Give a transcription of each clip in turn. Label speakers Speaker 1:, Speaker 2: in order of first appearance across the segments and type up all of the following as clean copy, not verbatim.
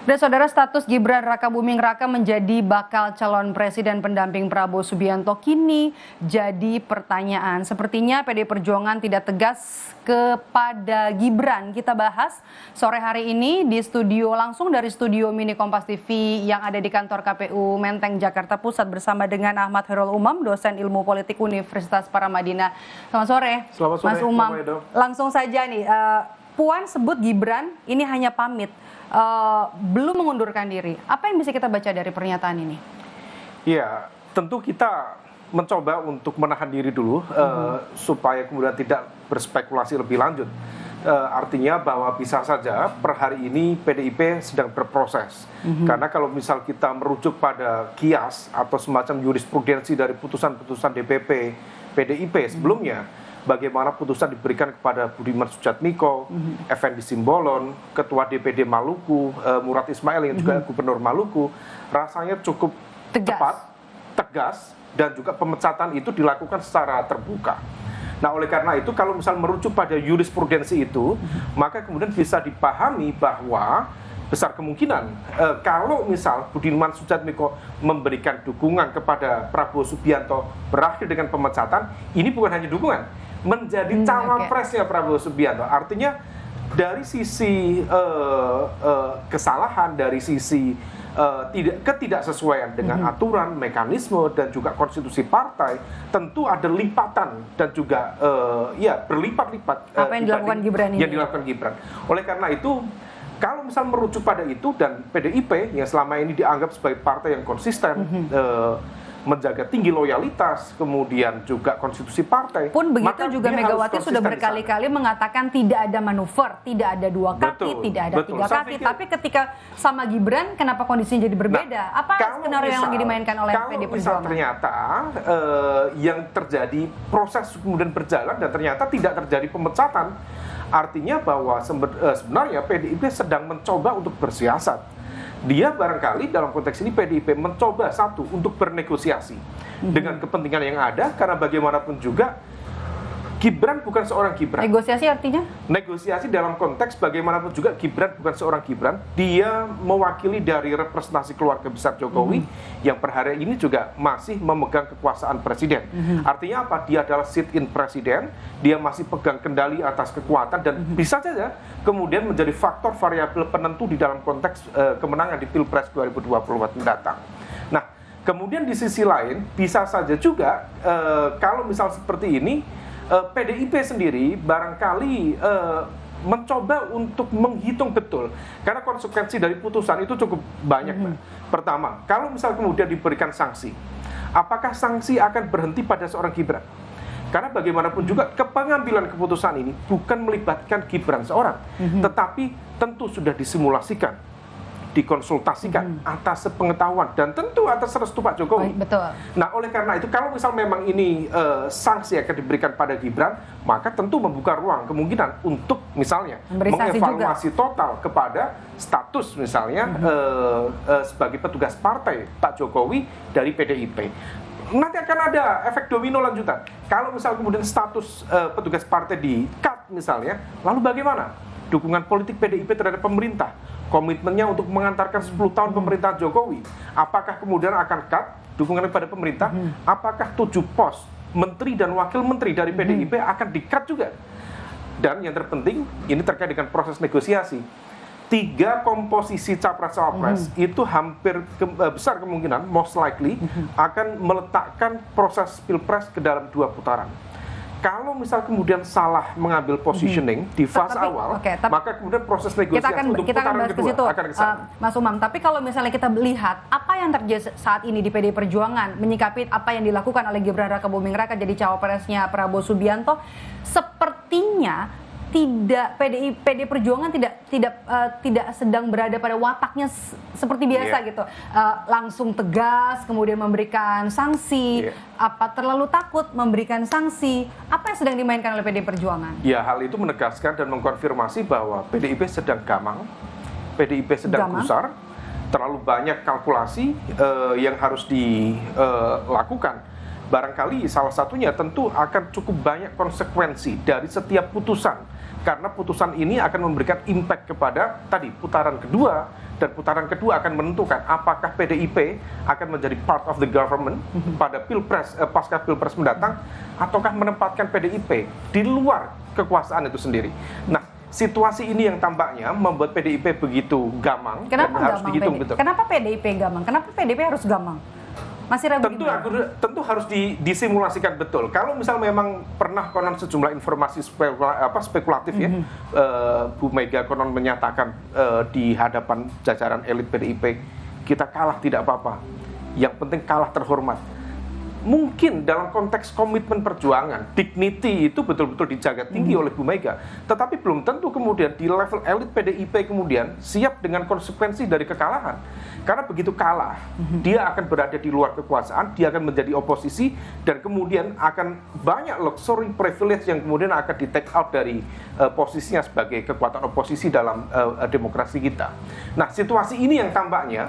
Speaker 1: Dan saudara, status Gibran Rakabuming Raka menjadi bakal calon presiden pendamping Prabowo Subianto kini jadi pertanyaan. Sepertinya PDI Perjuangan tidak tegas kepada Gibran. Kita bahas sore hari ini di studio, langsung dari studio mini Kompas TV yang ada di kantor KPU Menteng Jakarta Pusat bersama dengan Ahmad Khairul Umam, dosen ilmu politik Universitas Paramadina. Selamat sore.
Speaker 2: Selamat sore,
Speaker 1: Mas Umam. Langsung saja nih, Puan sebut Gibran ini hanya pamit. Belum mengundurkan diri. Apa yang bisa kita baca dari pernyataan ini?
Speaker 2: Ya, tentu kita mencoba untuk menahan diri dulu supaya kemudian tidak berspekulasi lebih lanjut. Artinya bahwa bisa saja per hari ini PDIP sedang berproses. Karena kalau misal kita merujuk pada kias atau semacam jurisprudensi dari putusan-putusan DPP PDIP sebelumnya, bagaimana putusan diberikan kepada Budiman Sujatmiko, Effendi Simbolon, Ketua DPD Maluku, Murad Ismail yang juga Gubernur Maluku, rasanya cukup tepat, tegas, dan juga pemecatan itu dilakukan secara terbuka. Nah, oleh karena itu kalau misal merujuk pada jurisprudensi itu, maka kemudian bisa dipahami bahwa besar kemungkinan kalau misal Budiman Sujatmiko memberikan dukungan kepada Prabowo Subianto berakhir dengan pemecatan, ini bukan hanya dukungan, menjadi cawapresnya Prabowo Subianto. Artinya dari sisi kesalahan, dari sisi ketidaksesuaian dengan aturan, mekanisme, dan juga konstitusi partai, tentu ada lipatan dan juga berlipat-lipat
Speaker 1: apa yang dilakukan Gibran ini.
Speaker 2: Yang dilakukan Gibran. Oleh karena itu, kalau misal merujuk pada itu dan PDIP yang selama ini dianggap sebagai partai yang konsisten, menjaga tinggi loyalitas, kemudian juga konstitusi partai.
Speaker 1: Pun begitu juga Megawati sudah berkali-kali mengatakan tidak ada manuver, tidak ada dua kaki, tidak ada tiga kaki. Tapi ketika sama Gibran, kenapa kondisinya jadi berbeda? Apa skenario yang lagi dimainkan oleh PDI Perjuangan?
Speaker 2: Kalau ternyata yang terjadi proses kemudian berjalan dan ternyata tidak terjadi pemecatan, artinya bahwa sebenarnya PDIP sedang mencoba untuk bersiasat. Dia barangkali dalam konteks ini PDIP mencoba satu untuk bernegosiasi dengan kepentingan yang ada, karena bagaimanapun juga Gibran bukan seorang Gibran.
Speaker 1: Negosiasi artinya?
Speaker 2: Negosiasi dalam konteks bagaimanapun juga Gibran bukan seorang Gibran, dia mewakili dari representasi keluarga besar Jokowi yang per hari ini juga masih memegang kekuasaan presiden. Artinya apa? Dia adalah sit-in presiden, dia masih pegang kendali atas kekuatan dan bisa saja kemudian menjadi faktor variabel penentu di dalam konteks kemenangan di Pilpres 2024 mendatang. Nah, kemudian di sisi lain bisa saja juga kalau misal seperti ini, PDIP sendiri barangkali mencoba untuk menghitung betul, karena konsekuensi dari putusan itu cukup banyak. Pertama, kalau misal kemudian diberikan sanksi, apakah sanksi akan berhenti pada seorang Gibran? Karena bagaimanapun juga pengambilan keputusan ini bukan melibatkan Gibran seorang, tetapi tentu sudah disimulasikan, dikonsultasikan atas sepengetahuan dan tentu atas restu Pak Jokowi.
Speaker 1: Betul.
Speaker 2: Nah, oleh karena itu kalau misal memang ini sanksi akan diberikan pada Gibran, maka tentu membuka ruang kemungkinan untuk misalnya mengevaluasi total kepada status misalnya sebagai petugas partai Pak Jokowi dari PDIP. Nanti akan ada efek domino lanjutan. Kalau misal kemudian status petugas partai di-cut misalnya, lalu bagaimana dukungan politik PDIP terhadap pemerintah, komitmennya untuk mengantarkan 10 tahun pemerintahan Jokowi? Apakah kemudian akan cut dukungan kepada pemerintah? Apakah 7 pos menteri dan wakil menteri dari PDIP akan di-cut juga? Dan yang terpenting, ini terkait dengan proses negosiasi. 3 komposisi capres-cawapres itu hampir besar kemungkinan, most likely, akan meletakkan proses Pilpres ke dalam 2 putaran. Kalau misal kemudian salah mengambil positioning di fase awal, maka kemudian proses negosiasi untuk putaran kedua akan kesana.
Speaker 1: Mas Umam, tapi kalau misalnya kita lihat apa yang terjadi saat ini di PDI Perjuangan, menyikapi apa yang dilakukan oleh Gibran Rakabuming Raka jadi cawapresnya Prabowo Subianto, sepertinya PDI Perjuangan tidak sedang berada pada wataknya seperti biasa gitu, langsung tegas kemudian memberikan sanksi, apa terlalu takut memberikan sanksi, apa yang sedang dimainkan oleh PDI Perjuangan? Ya,
Speaker 2: hal itu menegaskan dan mengkonfirmasi bahwa PDIP sedang gamang, PDIP sedang gusar, terlalu banyak kalkulasi yang harus dilakukan. Barangkali salah satunya tentu akan cukup banyak konsekuensi dari setiap putusan, karena putusan ini akan memberikan impact kepada tadi putaran kedua dan putaran kedua akan menentukan apakah PDIP akan menjadi part of the government pada pilpres pasca pilpres mendatang, ataukah menempatkan PDIP di luar kekuasaan itu sendiri. Nah, situasi ini yang tampaknya membuat PDIP begitu gamang.
Speaker 1: Kenapa
Speaker 2: dan harus
Speaker 1: gamang?
Speaker 2: dihitung betul.
Speaker 1: Kenapa PDIP gamang? Kenapa PDIP harus gamang? Masih ragu
Speaker 2: Tentu harus disimulasikan betul. Kalau misal memang pernah konon sejumlah informasi spekulatif ya, Bu Mega konon menyatakan di hadapan jajaran elit PDIP, kita kalah tidak apa-apa, yang penting kalah terhormat. Mungkin dalam konteks komitmen perjuangan, dignity itu betul-betul dijaga tinggi oleh Bu Mega. Tetapi belum tentu kemudian di level elit PDIP kemudian siap dengan konsekuensi dari kekalahan. Karena begitu kalah, dia akan berada di luar kekuasaan, dia akan menjadi oposisi, dan kemudian akan banyak luxury privilege yang kemudian akan di take out dari posisinya sebagai kekuatan oposisi dalam demokrasi kita. Nah, situasi ini yang tampaknya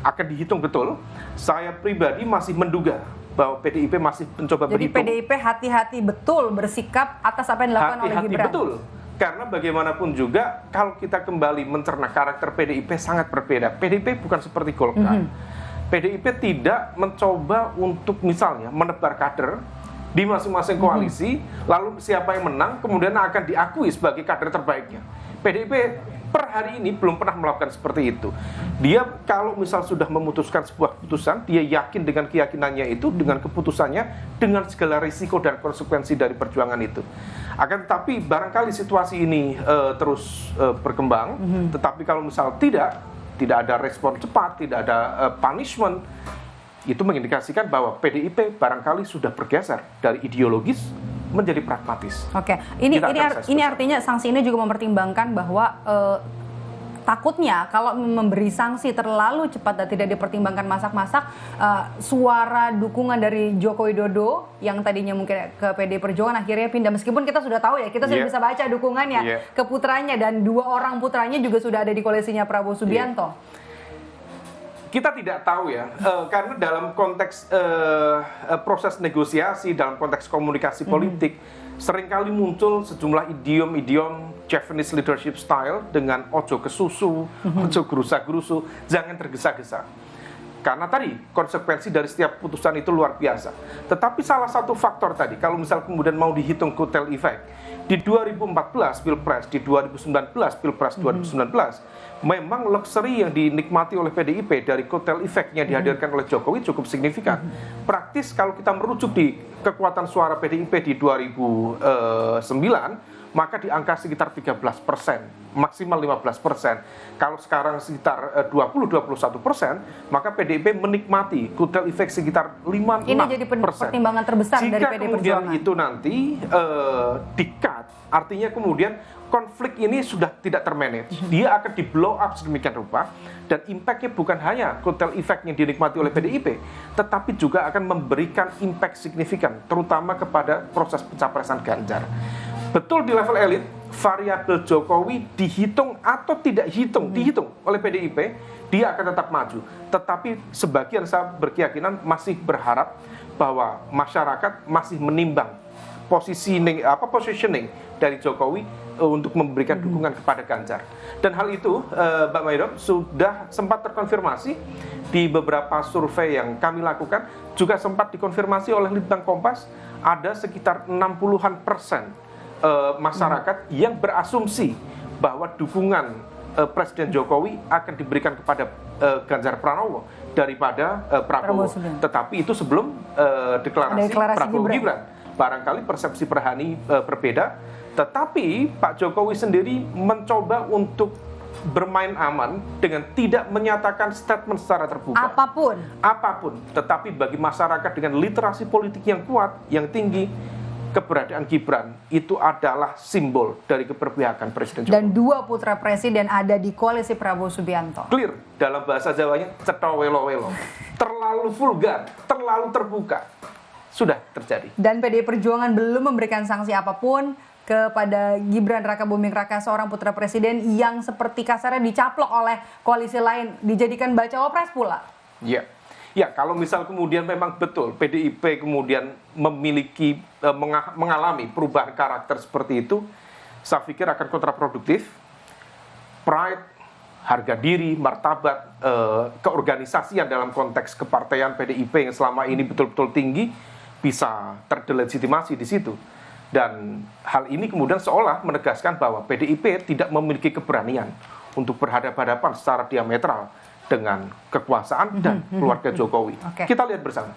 Speaker 2: akan dihitung betul. Saya pribadi masih menduga bahwa PDIP masih mencoba berhitung.
Speaker 1: Jadi PDIP hati-hati betul bersikap atas apa yang dilakukan oleh Gibran.
Speaker 2: Betul. Karena bagaimanapun juga kalau kita kembali mencerna karakter PDIP sangat berbeda. PDIP bukan seperti Golkar. PDIP tidak mencoba untuk misalnya menebar kader di masing-masing koalisi, lalu siapa yang menang kemudian akan diakui sebagai kader terbaiknya. PDIP per hari ini belum pernah melakukan seperti itu. Dia kalau misal sudah memutuskan sebuah keputusan, dia yakin dengan keyakinannya itu, dengan keputusannya, dengan segala risiko dan konsekuensi dari perjuangan itu. Akan tetapi barangkali situasi ini terus berkembang, tetapi kalau misal tidak ada respon cepat, tidak ada punishment, itu mengindikasikan bahwa PDIP barangkali sudah bergeser dari ideologis menjadi pragmatis.
Speaker 1: Oke, ini artinya sanksi ini juga mempertimbangkan bahwa takutnya kalau memberi sanksi terlalu cepat dan tidak dipertimbangkan masak-masak, suara dukungan dari Joko Widodo yang tadinya mungkin ke PD Perjuangan akhirnya pindah, meskipun kita sudah tahu ya, kita sudah bisa baca dukungannya ke putranya, dan 2 orang putranya juga sudah ada di koalisinya Prabowo Subianto.
Speaker 2: Kita tidak tahu ya, karena dalam konteks proses negosiasi, dalam konteks komunikasi politik, seringkali muncul sejumlah idiom-idiom Japanese leadership style dengan ojo ke susu, ojo gerusa-gerusu, jangan tergesa-gesa. Karena tadi konsekuensi dari setiap putusan itu luar biasa. Tetapi salah satu faktor tadi, kalau misal kemudian mau dihitung kotel effect, di 2014 Pilpres, di 2019 Pilpres 2019, memang luxury yang dinikmati oleh PDIP dari kotel effect-nya dihadirkan oleh Jokowi cukup signifikan. Praktis kalau kita merujuk di kekuatan suara PDIP di 2009, maka di angka sekitar 13%, maksimal 15%. Kalau sekarang sekitar 20-21%, maka PDIP menikmati kotel effect sekitar 5-6%.
Speaker 1: Ini jadi pertimbangan terbesar dari PD Perjuangan. Jika
Speaker 2: kemudian itu nanti di-cut, artinya kemudian konflik ini sudah tidak termanage. Dia akan di-blow up sedemikian rupa, dan impact-nya bukan hanya kotel effect yang dinikmati oleh PDIP, tetapi juga akan memberikan impact signifikan, terutama kepada proses pencapresan Ganjar. Betul di level elit, variabel Jokowi dihitung atau tidak dihitung oleh PDIP, dia akan tetap maju. Tetapi sebagian saya berkeyakinan masih berharap bahwa masyarakat masih menimbang positioning dari Jokowi untuk memberikan dukungan kepada Ganjar. Dan hal itu, Mbak Maidop, sudah sempat terkonfirmasi di beberapa survei yang kami lakukan, juga sempat dikonfirmasi oleh Litbang Kompas, ada sekitar 60% masyarakat yang berasumsi bahwa dukungan Presiden Jokowi akan diberikan kepada Ganjar Pranowo daripada Prabowo. Tetapi itu sebelum deklarasi Prabowo Gibran. Barangkali persepsi per hari berbeda, tetapi Pak Jokowi sendiri mencoba untuk bermain aman dengan tidak menyatakan statement secara terbuka. Apapun. Tetapi bagi masyarakat dengan literasi politik yang kuat, yang tinggi, keberadaan Gibran itu adalah simbol dari keberpihakan Presiden Jokowi.
Speaker 1: Dan 2 putra presiden ada di koalisi Prabowo Subianto.
Speaker 2: Clear, dalam bahasa Jawanya cetha welo-welo. Terlalu vulgar, terlalu terbuka. Sudah terjadi.
Speaker 1: Dan PDI Perjuangan belum memberikan sanksi apapun kepada Gibran Raka Buming Raka, seorang putra presiden yang seperti kasarnya dicaplok oleh koalisi lain, dijadikan bacawa-pres pula.
Speaker 2: Ya, kalau misal kemudian memang betul PDIP kemudian memiliki mengalami perubahan karakter seperti itu, saya pikir akan kontraproduktif. Pride, harga diri, martabat, keorganisasian dalam konteks kepartaian PDIP yang selama ini betul-betul tinggi bisa terdelegitimasi di situ. Dan hal ini kemudian seolah menegaskan bahwa PDIP tidak memiliki keberanian untuk berhadapan-hadapan secara diametral dengan kekuasaan dan keluarga Jokowi. Kita lihat bersama.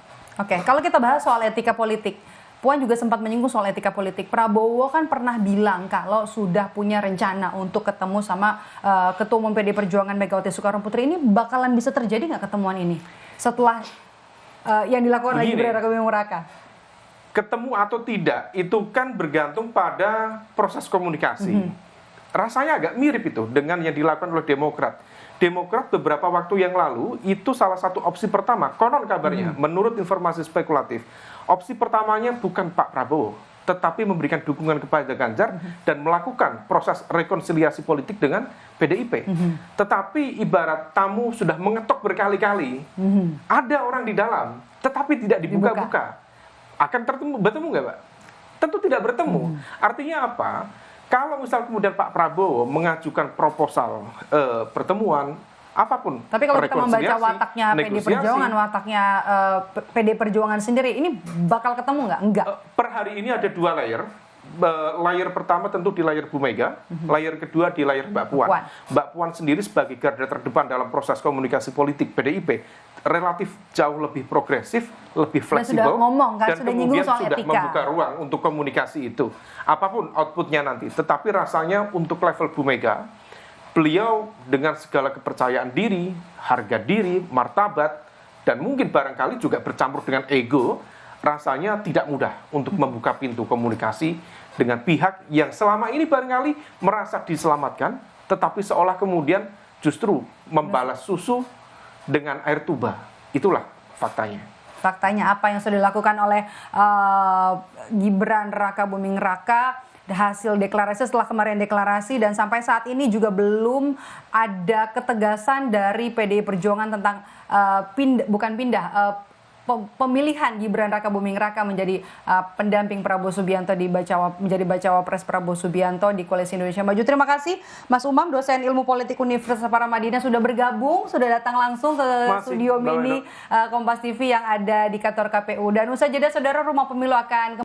Speaker 1: Kalau kita bahas soal etika politik, Puan juga sempat menyinggung soal etika politik. Prabowo kan pernah bilang kalau sudah punya rencana untuk ketemu sama Ketua Umum PD Perjuangan Megawati Soekarnoputri. Ini bakalan bisa terjadi nggak ketemuan ini setelah yang dilakukan oleh Gibran Raka Buming Raka?
Speaker 2: Ketemu atau tidak itu kan bergantung pada proses komunikasi. Rasanya agak mirip itu dengan yang dilakukan oleh Demokrat. Demokrat beberapa waktu yang lalu itu salah satu opsi pertama, konon kabarnya, menurut informasi spekulatif. Opsi pertamanya bukan Pak Prabowo, tetapi memberikan dukungan kepada Ganjar dan melakukan proses rekonsiliasi politik dengan PDIP. Tetapi ibarat tamu sudah mengetok berkali-kali, ada orang di dalam, tetapi tidak dibuka-buka. Akan bertemu nggak, Pak? Tentu tidak bertemu. Artinya apa? Kalau misal kemudian Pak Prabowo mengajukan proposal pertemuan, apapun.
Speaker 1: Tapi kalau kita membaca wataknya PD Perjuangan, wataknya PD Perjuangan sendiri, ini bakal ketemu nggak? Enggak.
Speaker 2: Per hari ini ada 2 layer. Layer pertama tentu di layer Bu Mega, layer kedua di layer Mbak Puan. Mbak Puan sendiri sebagai garda terdepan dalam proses komunikasi politik PDIP relatif jauh lebih progresif, lebih fleksibel, dan kemudian sudah membuka ruang untuk komunikasi itu. Apapun outputnya nanti, tetapi rasanya untuk level Bu Mega, beliau dengan segala kepercayaan diri, harga diri, martabat, dan mungkin barangkali juga bercampur dengan ego, rasanya tidak mudah untuk membuka pintu komunikasi dengan pihak yang selama ini barangkali merasa diselamatkan, tetapi seolah kemudian justru membalas susu dengan air tuba. Itulah faktanya.
Speaker 1: Faktanya apa yang sudah dilakukan oleh Gibran Raka Buming Raka, hasil deklarasi setelah kemarin deklarasi, dan sampai saat ini juga belum ada ketegasan dari PDI Perjuangan tentang pemilihan Gibran Raka Buming Raka menjadi pendamping Prabowo Subianto menjadi bacawa pres Prabowo Subianto di Koalisi Indonesia Maju. Terima kasih Mas Umam, dosen Ilmu Politik Universitas Paramadina, sudah bergabung, sudah datang langsung ke studio mini Kompas TV yang ada di kantor KPU. Dan usai jeda, saudara, Rumah Pemilu akan